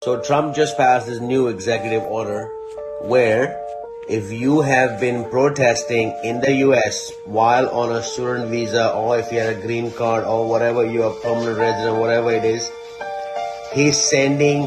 So Trump just passed this new executive order where if you have been protesting in the US while on a student visa, or if you had a green card or whatever, you are permanent resident, whatever it is, he's sending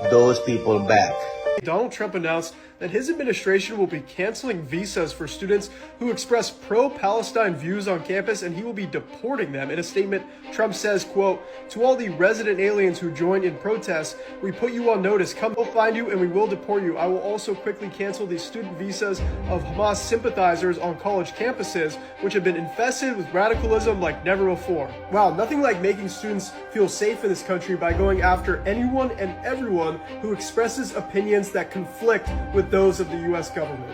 those people back. Donald Trump announced that his administration will be canceling visas for students who express pro-Palestine views on campus, and he will be deporting them. In a statement, Trump says, quote, "To all the resident aliens who joined in protests, we put you on notice. Come, we'll find you and we will deport you. I will also quickly cancel the student visas of Hamas sympathizers on college campuses, which have been infested with radicalism like never before." Wow, nothing like making students feel safe in this country by going after anyone and everyone who expresses opinions that conflict with those of the U.S. government.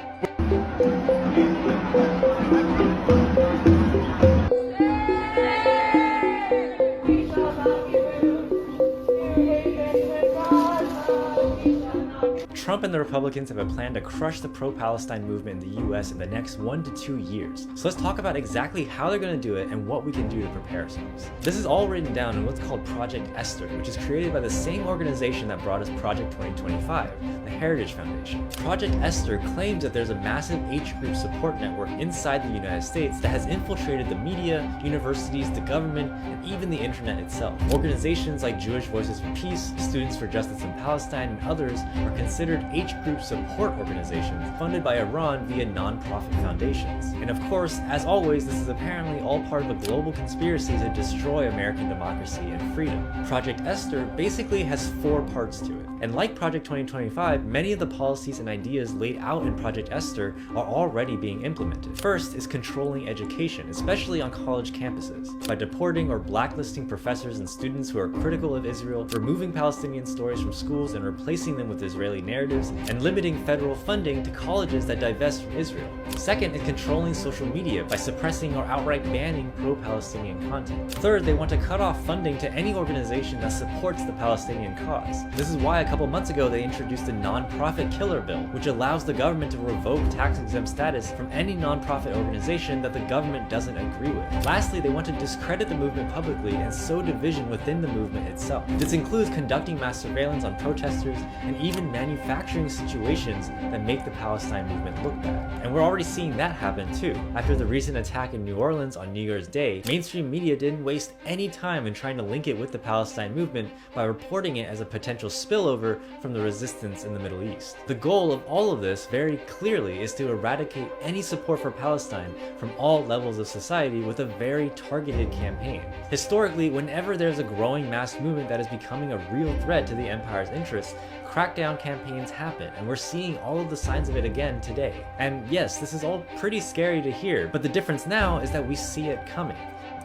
Trump and the Republicans have a plan to crush the pro-Palestine movement in the US in the next 1 to 2 years. So let's talk about exactly how they're going to do it and what we can do to prepare ourselves. This is all written down in what's called Project Esther, which is created by the same organization that brought us Project 2025, the Heritage Foundation. Project Esther claims that there's a massive H group support network inside the United States that has infiltrated the media, universities, the government, and even the internet itself. Organizations like Jewish Voices for Peace, Students for Justice in Palestine, and others are considered H group support organizations funded by Iran via non-profit foundations. And of course, as always, this is apparently all part of a global conspiracy to destroy American democracy and freedom. Project Esther basically has 4 parts to it. And like Project 2025, many of the policies and ideas laid out in Project Esther are already being implemented. First is controlling education, especially on college campuses, by deporting or blacklisting professors and students who are critical of Israel, removing Palestinian stories from schools and replacing them with Israeli narratives, and limiting federal funding to colleges that divest from Israel. Second is controlling social media by suppressing or outright banning pro-Palestinian content. Third, they want to cut off funding to any organization that supports the Palestinian cause. This is why a couple months ago they introduced a non-profit killer bill, which allows the government to revoke tax-exempt status from any non-profit organization that the government doesn't agree with. Lastly, they want to discredit the movement publicly and sow division within the movement itself. This includes conducting mass surveillance on protesters and even manufacturing situations that make the Palestine movement look bad. And we're already seeing that happen too. After the recent attack in New Orleans on New Year's Day, mainstream media didn't waste any time in trying to link it with the Palestine movement by reporting it as a potential spillover from the resistance in the Middle East. The goal of all of this very clearly is to eradicate any support for Palestine from all levels of society with a very targeted campaign. Historically, whenever there's a growing mass movement that is becoming a real threat to the empire's interests, crackdown campaigns happen, and we're seeing all of the signs of it again today. And yes, this is all pretty scary to hear, but the difference now is that we see it coming.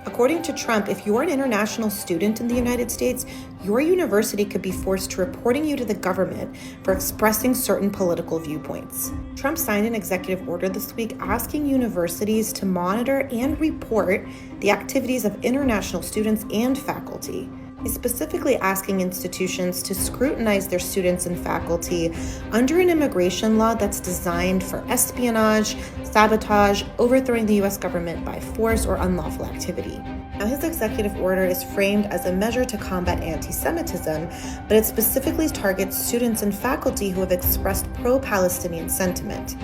According to Trump, if you're an international student in the United States, your university could be forced to reporting you to the government for expressing certain political viewpoints. Trump signed an executive order this week asking universities to monitor and report the activities of international students and faculty. He's specifically asking institutions to scrutinize their students and faculty under an immigration law that's designed for espionage, sabotage, overthrowing the U.S. government by force or unlawful activity. Now, his executive order is framed as a measure to combat anti-Semitism, but it specifically targets students and faculty who have expressed pro-Palestinian sentiment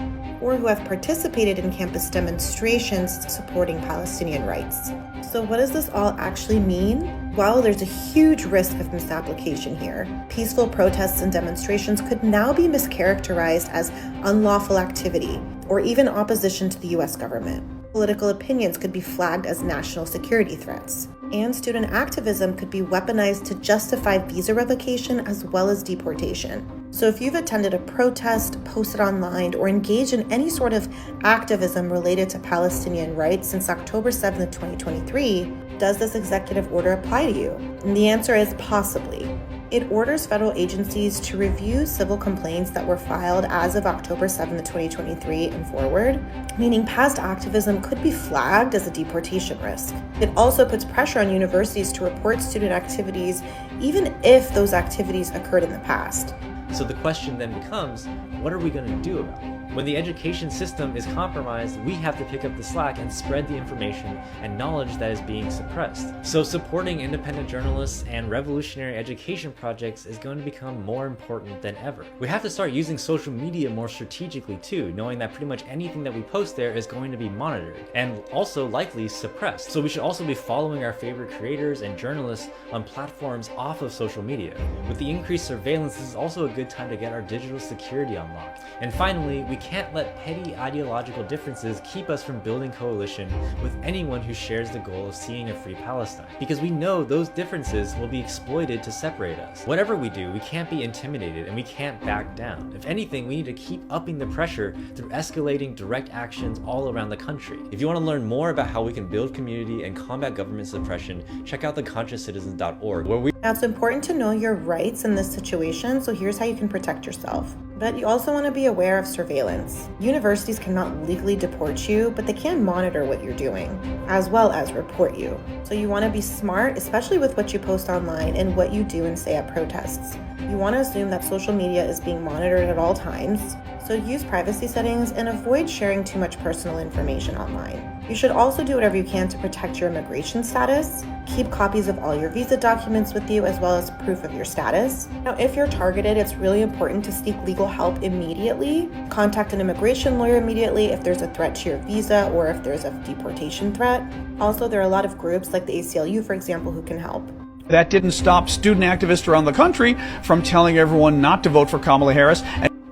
or who have participated in campus demonstrations supporting Palestinian rights. So what does this all actually mean? Well, there's a huge risk of misapplication here. Peaceful protests and demonstrations could now be mischaracterized as unlawful activity or even opposition to the U.S. government. Political opinions could be flagged as national security threats. And student activism could be weaponized to justify visa revocation as well as deportation. So if you've attended a protest, posted online, or engaged in any sort of activism related to Palestinian rights since October 7th, 2023, does this executive order apply to you? And the answer is possibly. It orders federal agencies to review civil complaints that were filed as of October 7th, 2023 and forward, meaning past activism could be flagged as a deportation risk. It also puts pressure on universities to report student activities, even if those activities occurred in the past. So the question then becomes, what are we going to do about it? When the education system is compromised, we have to pick up the slack and spread the information and knowledge that is being suppressed. So supporting independent journalists and revolutionary education projects is going to become more important than ever. We have to start using social media more strategically too, knowing that pretty much anything that we post there is going to be monitored and also likely suppressed. So we should also be following our favorite creators and journalists on platforms off of social media. With the increased surveillance, this is also a good time to get our digital security unlocked. And finally, we can't let petty ideological differences keep us from building coalition with anyone who shares the goal of seeing a free Palestine, because we know those differences will be exploited to separate us. Whatever we do, we can't be intimidated and we can't back down. If anything, we need to keep upping the pressure through escalating direct actions all around the country. If you want to learn more about how we can build community and combat government suppression, check out theconsciouscitizens.org, where we... Now, it's important to know your rights in this situation, so here's how you can protect yourself. But you also want to be aware of surveillance. Universities cannot legally deport you, but they can monitor what you're doing, as well as report you. So you want to be smart, especially with what you post online and what you do and say at protests. You want to assume that social media is being monitored at all times, so use privacy settings and avoid sharing too much personal information online. You should also do whatever you can to protect your immigration status. Keep copies of all your visa documents with you, as well as proof of your status. Now, if you're targeted, it's really important to seek legal help immediately. Contact an immigration lawyer immediately if there's a threat to your visa or if there's a deportation threat. Also, there are a lot of groups like the ACLU, for example, who can help. That didn't stop student activists around the country from telling everyone not to vote for Kamala Harris.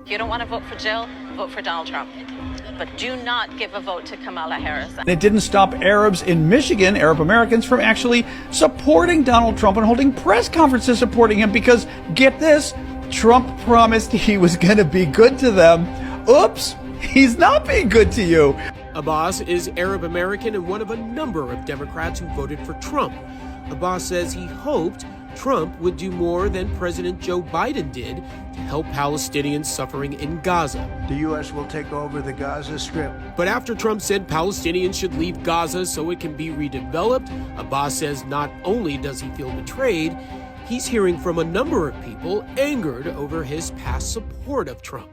You don't want to vote for Jill, vote for Donald Trump. But do not give a vote to Kamala Harris. It didn't stop Arabs in Michigan, Arab Americans, from actually supporting Donald Trump and holding press conferences supporting him because, get this, Trump promised he was going to be good to them. Oops, he's not being good to you. Abbas is Arab American and one of a number of Democrats who voted for Trump. Abbas says he hoped Trump would do more than President Joe Biden did to help Palestinians suffering in Gaza. The U.S. will take over the Gaza Strip. But after Trump said Palestinians should leave Gaza so it can be redeveloped, Abbas says not only does he feel betrayed, he's hearing from a number of people angered over his past support of Trump.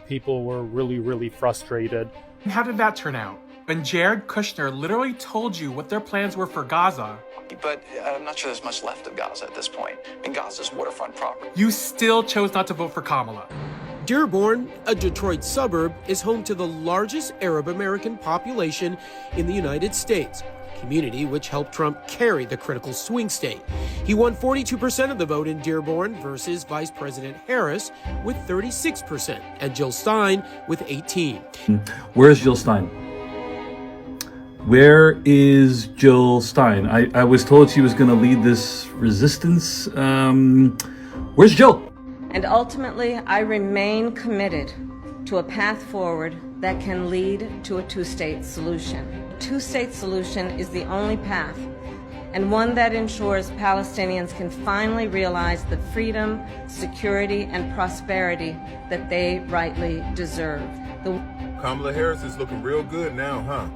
People were really frustrated. How did that turn out? When Jared Kushner literally told you what their plans were for Gaza. But I'm not sure there's much left of Gaza at this point. And Gaza's waterfront property. You still chose not to vote for Kamala. Dearborn, a Detroit suburb, is home to the largest Arab American population in the United States, a community which helped Trump carry the critical swing state. He won 42% of the vote in Dearborn versus Vice President Harris with 36% and Jill Stein with 18%. Where's Jill Stein? Where is Jill Stein? I was told she was going to lead this resistance. Where's Jill? And ultimately, I remain committed to a path forward that can lead to a two-state solution. A two-state solution is the only path, and one that ensures Palestinians can finally realize the freedom, security, and prosperity that they rightly deserve. Kamala Harris is looking real good now, huh?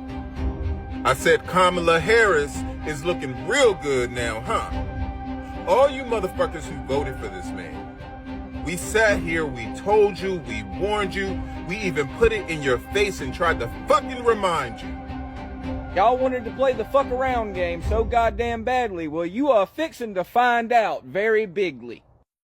I said Kamala Harris is looking real good now, huh? All you motherfuckers who voted for this man. We sat here, we told you, we warned you, we even put it in your face and tried to fucking remind you. Y'all wanted to play the fuck around game so goddamn badly. Well, you are fixing to find out very bigly.